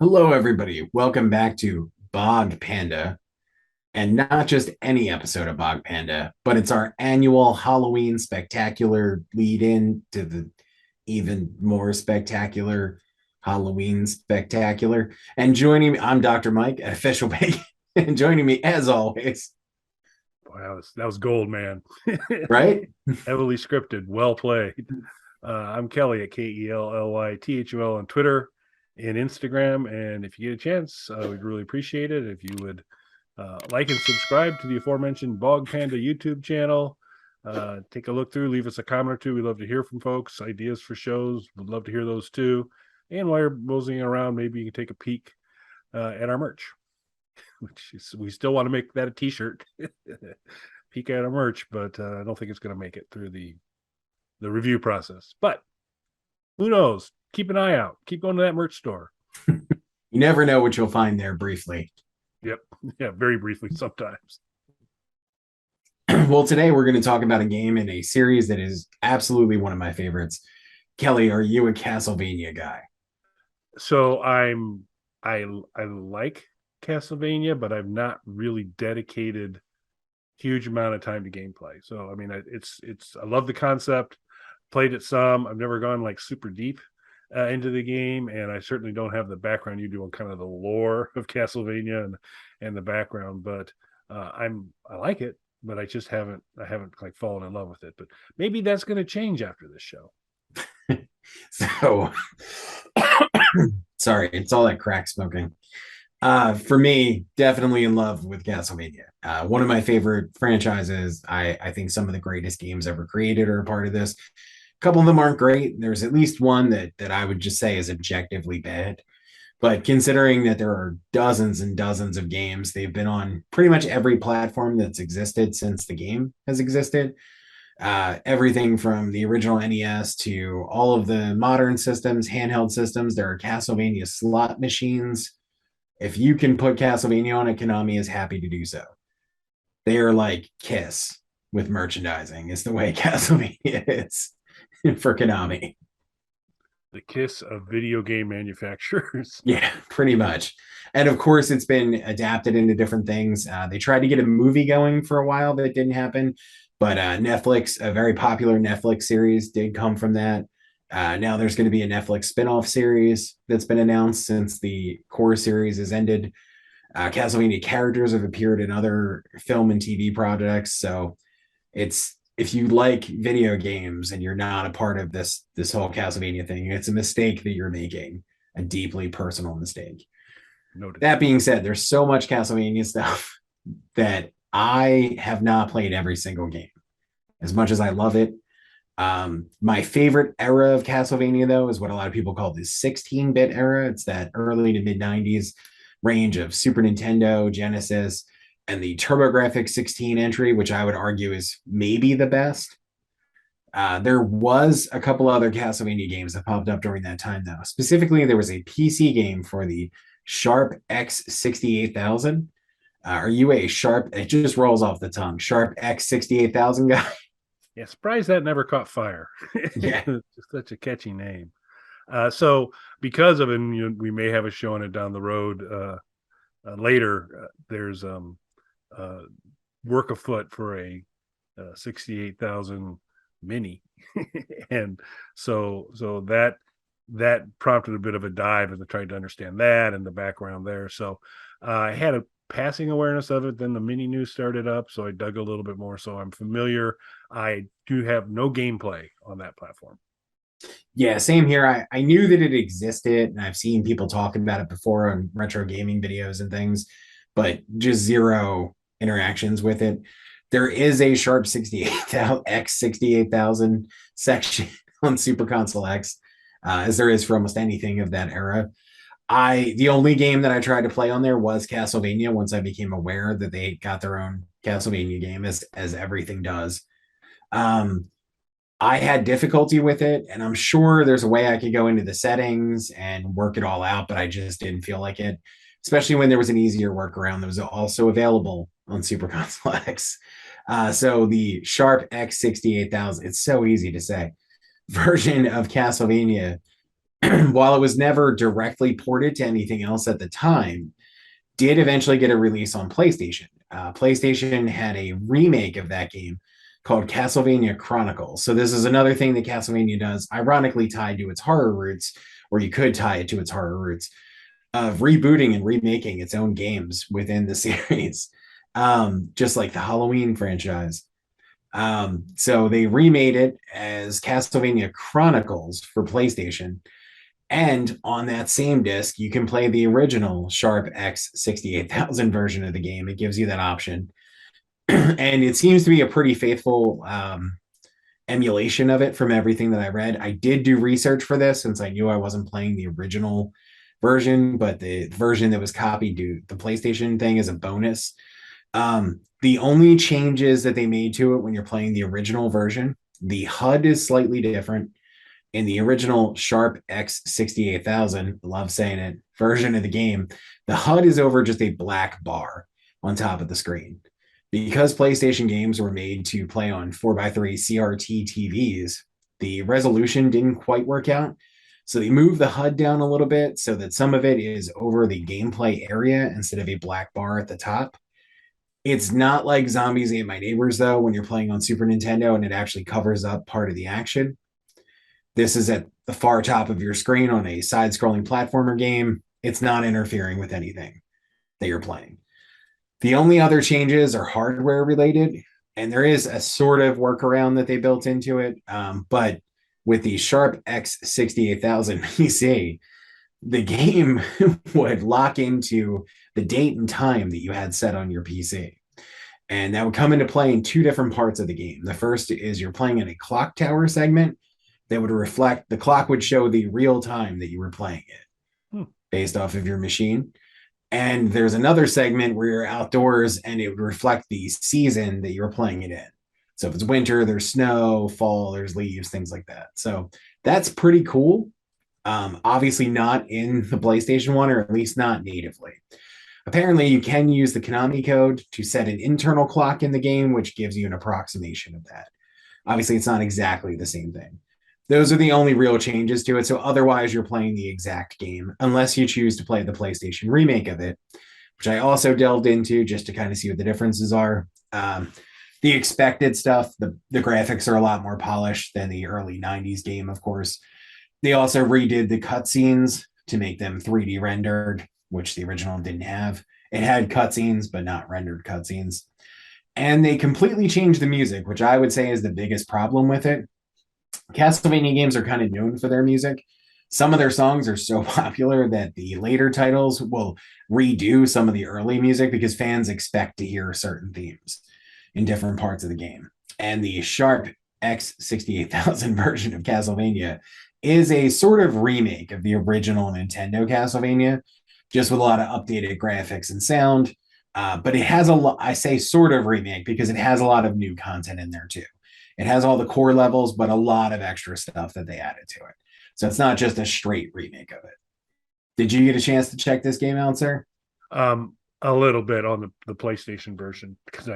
Hello, everybody. Welcome back to Bog Panda, and not just any episode of Bog Panda, but it's our annual Halloween spectacular lead in to the even more spectacular Halloween spectacular. And joining me, I'm Dr. Mike, official pig, and joining me as always, Wow, that was gold, man. right? Heavily scripted, well played. I'm Kelly at KELLYTHUL on Twitter and Instagram. And if you get a chance, we'd really appreciate it if you would like and subscribe to the aforementioned Bog Panda YouTube channel. Take a look through, leave us a comment or two. We love to hear from folks, ideas for shows. We'd love to hear those too. And while you're moseying around, maybe you can take a peek at our merch, which is, we still want to make that a t-shirt. Peek at our merch, but I don't think it's going to make it through the review process. But who knows? Keep an eye out. Keep going to that merch store. You never know what you'll find there briefly. Yep. Yeah, very briefly sometimes. Well, today we're going to talk about a game in a series that is absolutely one of my favorites. Kelly, are you a Castlevania guy? So I like Castlevania, but I've not really dedicated huge amount of time to gameplay. So I mean, it's I love the concept. Played it some. I've never gone like super deep into the game, and I certainly don't have the background you do on kind of the lore of Castlevania and the background. But I like it, but I haven't like fallen in love with it. But maybe that's going to change after this show. So, sorry, it's all that crack smoking. For me, definitely in love with Castlevania. One of my favorite franchises. I think some of the greatest games ever created are a part of this. A couple of them aren't great. There's at least one that I would just say is objectively bad. But considering that there are dozens and dozens of games, they've been on pretty much every platform that's existed since the game has existed. Everything from the original NES to all of the modern systems, handheld systems. There are Castlevania slot machines. If you can put Castlevania on it, Konami is happy to do so. They are like Kiss with merchandising, is the way Castlevania is for Konami. The kiss of video game manufacturers. Yeah, pretty much. And of course, it's been adapted into different things. They tried to get a movie going for a while, but it didn't happen. But Netflix, a very popular Netflix series, did come from that. Now there's going to be a Netflix spinoff series that's been announced since the core series has ended. Castlevania characters have appeared in other film and TV projects. So it's if you like video games and you're not a part of this whole Castlevania thing, it's a mistake that you're making, a deeply personal mistake. Noted. That being said, there's so much Castlevania stuff that I have not played every single game. As much as I love it, my favorite era of Castlevania, though, is what a lot of people call the 16-bit era. It's that early to mid 90s range of Super Nintendo, Genesis, and the TurboGrafx 16 entry, which I would argue is maybe the best. There was a couple other Castlevania games that popped up during that time, though. Specifically, there was a PC game for the Sharp X680000. Are you a Sharp? It just rolls off the tongue. Sharp X680000 guy. Yeah, surprised that never caught fire. Yeah. Just such a catchy name. So because of it, we may have a show on it down the road later. There's work afoot for a 68,000 mini, and so that prompted a bit of a dive as I tried to understand that and the background there. So I had a passing awareness of it. Then the mini news started up, so I dug a little bit more. So I'm familiar. I do have no gameplay on that platform. Yeah, same here. I knew that it existed and I've seen people talking about it before on retro gaming videos and things, but just zero interactions with it. There is a Sharp 68,000 X680000 section on Super Console X, as there is for almost anything of that era. The only game that I tried to play on there was Castlevania once I became aware that they got their own Castlevania game, as everything does. Um, I had difficulty with it, and I'm sure there's a way I could go into the settings and work it all out, but I just didn't feel like it, especially when there was an easier workaround that was also available on Super Console X. So the Sharp X680000, it's so easy to say, version of Castlevania while it was never directly ported to anything else at the time, did eventually get a release on PlayStation. PlayStation had a remake of that game called Castlevania Chronicles. So this is another thing that Castlevania does, ironically tied to its horror roots, or you could tie it to its horror roots, of rebooting and remaking its own games within the series, just like the Halloween franchise. So they remade it as Castlevania Chronicles for PlayStation. And on that same disc, you can play the original Sharp X680000 version of the game. It gives you that option. And it seems to be a pretty faithful emulation of it from everything that I read. I did do research for this since I knew I wasn't playing the original version, but the version that was copied to the PlayStation thing is a bonus. The only changes that they made to it when you're playing the original version, the HUD is slightly different. In the original Sharp X68000, love saying it, version of the game, the HUD is over just a black bar on top of the screen. Because PlayStation games were made to play on 4x3 CRT TVs, the resolution didn't quite work out. So they moved the HUD down a little bit so that some of it is over the gameplay area instead of a black bar at the top. It's not like Zombies Ate My Neighbors, though, when you're playing on Super Nintendo and it actually covers up part of the action. This is at the far top of your screen on a side-scrolling platformer game. It's not interfering with anything that you're playing. The only other changes are hardware related, and there is a sort of workaround that they built into it. But with the Sharp X68000 PC, the game would lock into the date and time that you had set on your PC. And that would come into play in two different parts of the game. The first is you're playing in a clock tower segment that would reflect, the clock would show the real time that you were playing it based off of your machine. And there's another segment where you're outdoors and it would reflect the season that you're playing it in. So if it's winter, there's snow, fall, there's leaves, things like that. So that's pretty cool. Obviously not in the PlayStation 1, or at least not natively. Apparently, you can use the Konami code to set an internal clock in the game, which gives you an approximation of that. Obviously, it's not exactly the same thing. Those are the only real changes to it. So otherwise, you're playing the exact game, unless you choose to play the PlayStation remake of it, which I also delved into just to kind of see what the differences are. The expected stuff, the graphics are a lot more polished than the early 90s game, of course. They also redid the cutscenes to make them 3D rendered, which the original didn't have. It had cutscenes, but not rendered cutscenes. And they completely changed the music, which I would say is the biggest problem with it. Castlevania games are kind of known for their music. Some of their songs are so popular that the later titles will redo some of the early music because fans expect to hear certain themes in different parts of the game. And the Sharp X68000 version of Castlevania is a sort of remake of the original Nintendo Castlevania, just with a lot of updated graphics and sound. But it has a lot, I say sort of remake because it has a lot of new content in there too. It has all the core levels, but a lot of extra stuff that they added to it. So it's not just a straight remake of it. Did you get a chance to check this game out, sir? A little bit on the PlayStation version, because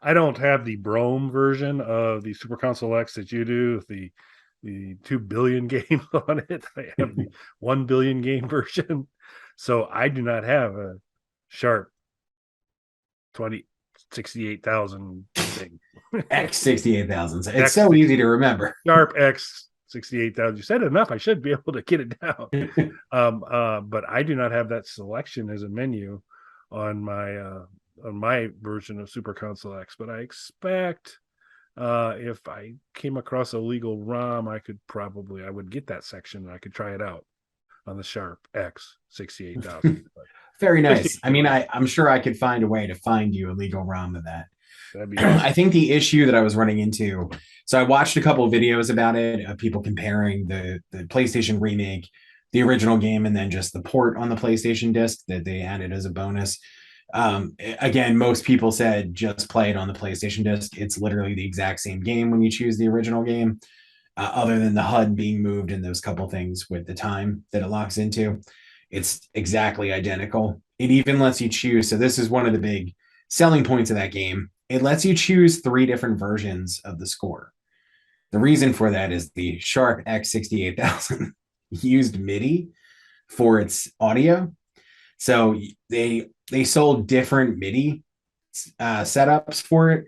I don't have the Brome version of the Super Console X that you do, the 2 billion games on it. I have the 1 billion game version. So I do not have a Sharp 68,000 thing. X68,000. It's so easy to remember. Sharp X68,000. You said enough. I should be able to get it down. But I do not have that selection as a menu on my version of Super Console X. But I expect if I came across a legal ROM, I would get that section and I could try it out on the Sharp X68,000. Very nice. I mean, I'm sure I could find a way to find you a legal ROM of that. I think the issue that I was running into, so I watched a couple of videos about it of people comparing the PlayStation remake, the original game, and then just the port on the PlayStation disc that they added as a bonus. Again, most people said just play it on the PlayStation disc. It's literally the exact same game when you choose the original game, other than the HUD being moved and those couple things with the time that it locks into. It's exactly identical. It even lets you choose. So this is one of the big selling points of that game. It lets you choose 3 different versions of the score. The reason for that is the Sharp X68000 used MIDI for its audio. So they sold different MIDI setups for it.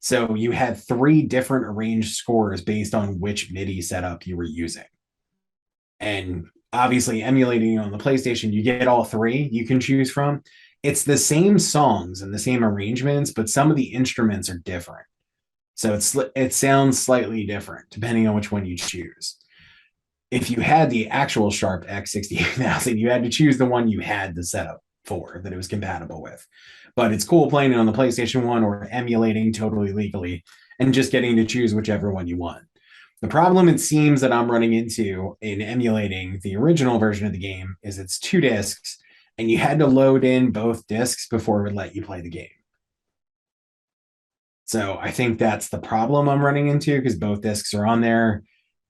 So you had 3 different arranged scores based on which MIDI setup you were using. And obviously, emulating on the PlayStation, you get all 3 you can choose from. It's the same songs and the same arrangements, but some of the instruments are different. So it sounds slightly different depending on which one you choose. If you had the actual Sharp X680000, you had to choose the one you had the setup for that it was compatible with. But it's cool playing it on the PlayStation 1 or emulating totally legally and just getting to choose whichever one you want. The problem it seems that I'm running into in emulating the original version of the game is it's 2 discs, and you had to load in both discs before it would let you play the game. So I think that's the problem I'm running into, because both discs are on there,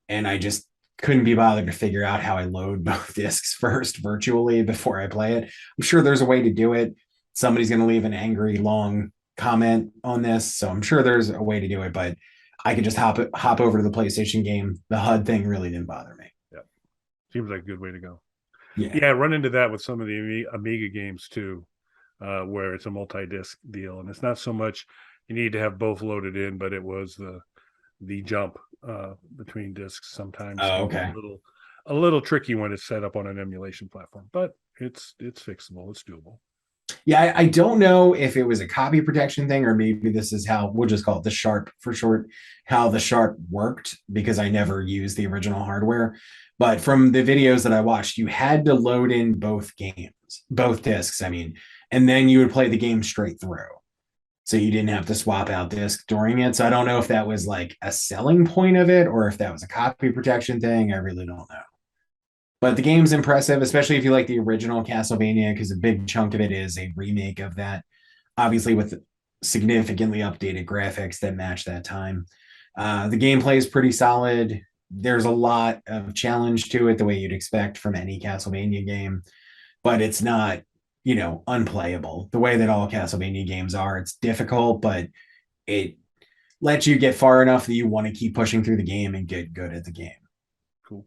and I just couldn't be bothered to figure out how I load both discs first virtually before I play it. I'm sure there's a way to do it. Somebody's going to leave an angry, long comment on this, so I'm sure there's a way to do it, but I could just hop over to the PlayStation game. The HUD thing really didn't bother me. Yeah, seems like a good way to go. Yeah, run into that with some of the Amiga games too, where it's a multi-disc deal, and it's not so much you need to have both loaded in, but it was the jump between discs sometimes. Oh, okay. A little tricky when it's set up on an emulation platform, but it's fixable. It's doable. Yeah, I don't know if it was a copy protection thing, or maybe this is how we'll just call it the Sharp for short, how the Sharp worked, because I never used the original hardware. But from the videos that I watched, you had to load in both discs, I mean, and then you would play the game straight through. So you didn't have to swap out discs during it. So I don't know if that was like a selling point of it or if that was a copy protection thing. I really don't know. But the game's impressive, especially if you like the original Castlevania, because a big chunk of it is a remake of that, obviously with significantly updated graphics that match that time. The gameplay is pretty solid. There's a lot of challenge to it, the way you'd expect from any Castlevania game, but it's not, unplayable the way that all Castlevania games are. It's difficult, but it lets you get far enough that you want to keep pushing through the game and get good at the game. Cool.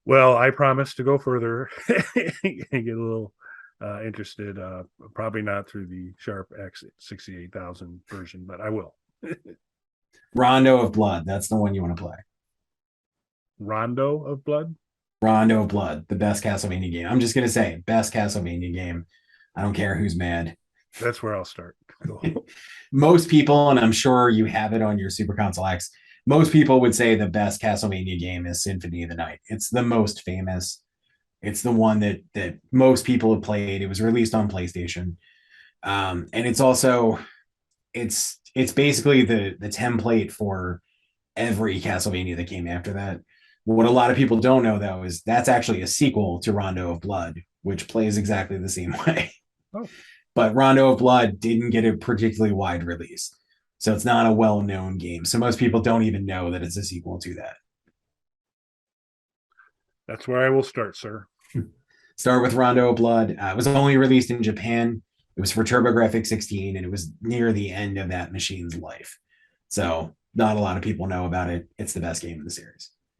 Well, I promise to go further and get a little interested. Probably not through the Sharp X680000 version, but I will. Rondo of Blood. That's the one you want to play. Rondo of Blood? Rondo of Blood, the best Castlevania game. I'm just going to say, best Castlevania game. I don't care who's mad. That's where I'll start. Cool. Most people, and I'm sure you have it on your Super Console X, most people would say the best Castlevania game is Symphony of the Night. It's the most famous. It's the one that most people have played. It was released on PlayStation. And it's also, it's basically the template for every Castlevania that came after that. What a lot of people don't know, though, is that's actually a sequel to Rondo of Blood, which plays exactly the same way. Oh. But Rondo of Blood didn't get a particularly wide release. So it's not a well-known game. So most people don't even know that it's a sequel to that. That's where I will start, sir. Start with Rondo of Blood. It was only released in Japan. It was for TurboGrafx 16, and it was near the end of that machine's life. So not a lot of people know about it. It's the best game in the series.